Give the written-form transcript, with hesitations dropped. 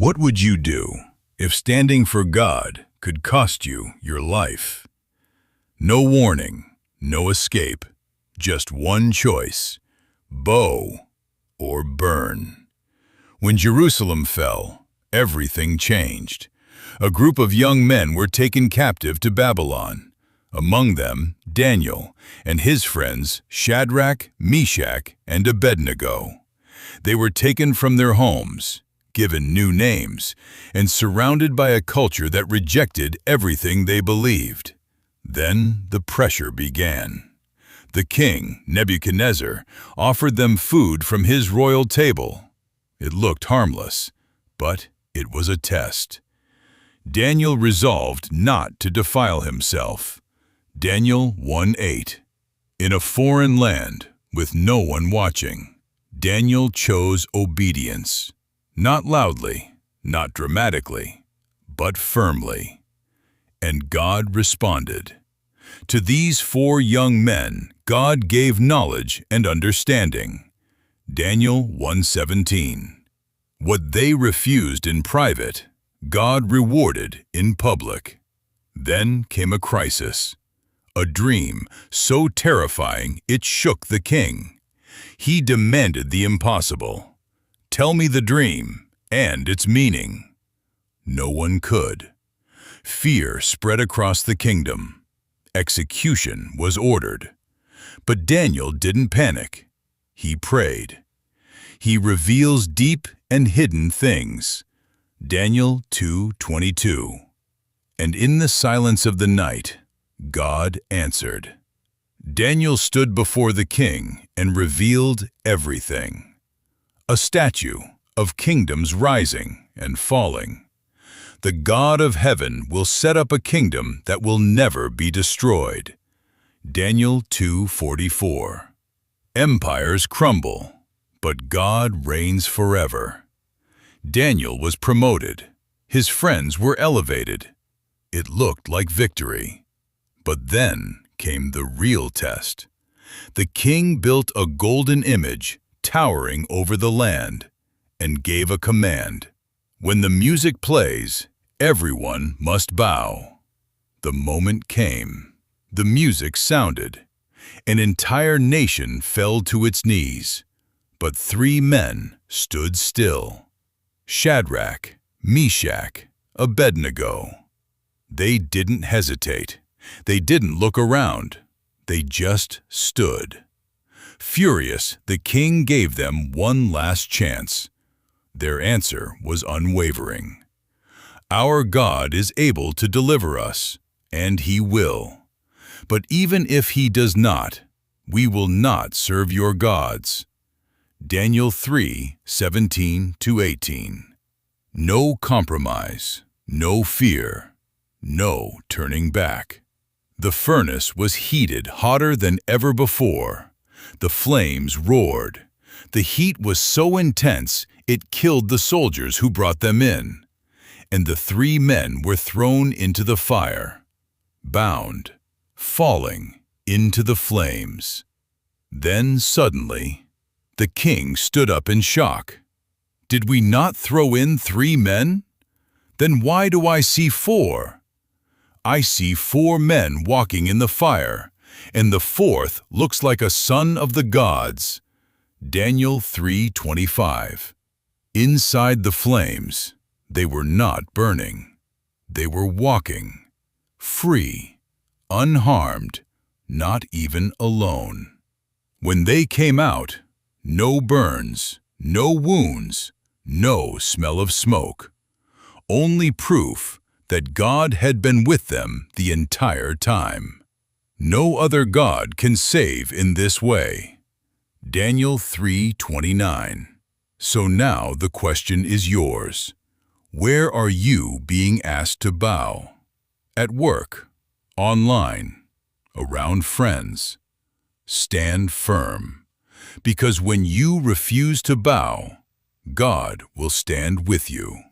What would you do if standing for God could cost you your life? No warning, no escape, just one choice: bow or burn. When Jerusalem fell, everything changed. A group of young men were taken captive to Babylon. Among them, Daniel and his friends Shadrach, Meshach, and Abednego. They were taken from their homes, given new names, and surrounded by a culture that rejected everything they believed. Then the pressure began. The king, Nebuchadnezzar, offered them food from his royal table. It looked harmless, but it was a test. Daniel resolved not to defile himself. Daniel 1:8. In a foreign land, with no one watching, Daniel chose obedience. Not loudly, not dramatically, but firmly. And God responded. To these 4 young men, God gave knowledge and understanding. Daniel 1:17. What they refused in private, God rewarded in public. Then came a crisis. A dream so terrifying it shook the king. He demanded the impossible. Tell me the dream and its meaning. No one could. Fear spread across the kingdom. Execution was ordered. But Daniel didn't panic. He prayed. He reveals deep and hidden things. Daniel 2:22. And in the silence of the night, God answered. Daniel stood before the king and revealed everything. A statue of kingdoms rising and falling. The God of heaven will set up a kingdom that will never be destroyed. Daniel 2:44. Empires crumble, but God reigns forever. Daniel was promoted. His friends were elevated. It looked like victory. But then came the real test. The king built a golden image towering over the land, and gave a command. When the music plays, everyone must bow. The moment came. The music sounded. An entire nation fell to its knees. But 3 men stood still. Shadrach, Meshach, Abednego. They didn't hesitate. They didn't look around. They just stood. Furious, the king gave them one last chance. Their answer was unwavering. Our God is able to deliver us, and He will. But even if He does not, we will not serve your gods. Daniel 3:17-18. No compromise, no fear, no turning back. The furnace was heated hotter than ever before. The flames roared. The heat was so intense it killed the soldiers who brought them in. And the 3 men were thrown into the fire, bound, falling into the flames. Then suddenly, the king stood up in shock. Did we not throw in 3 men? Then why do I see 4? I see 4 men walking in the fire, and the 4th looks like a son of the gods. Daniel 3:25. Inside the flames, they were not burning. They were walking, free, unharmed, not even alone. When they came out, no burns, no wounds, no smell of smoke. Only proof that God had been with them the entire time. No other God can save in this way. Daniel 3:29. So now the question is yours. Where are you being asked to bow? At work, online, around friends. Stand firm, because when you refuse to bow, God will stand with you.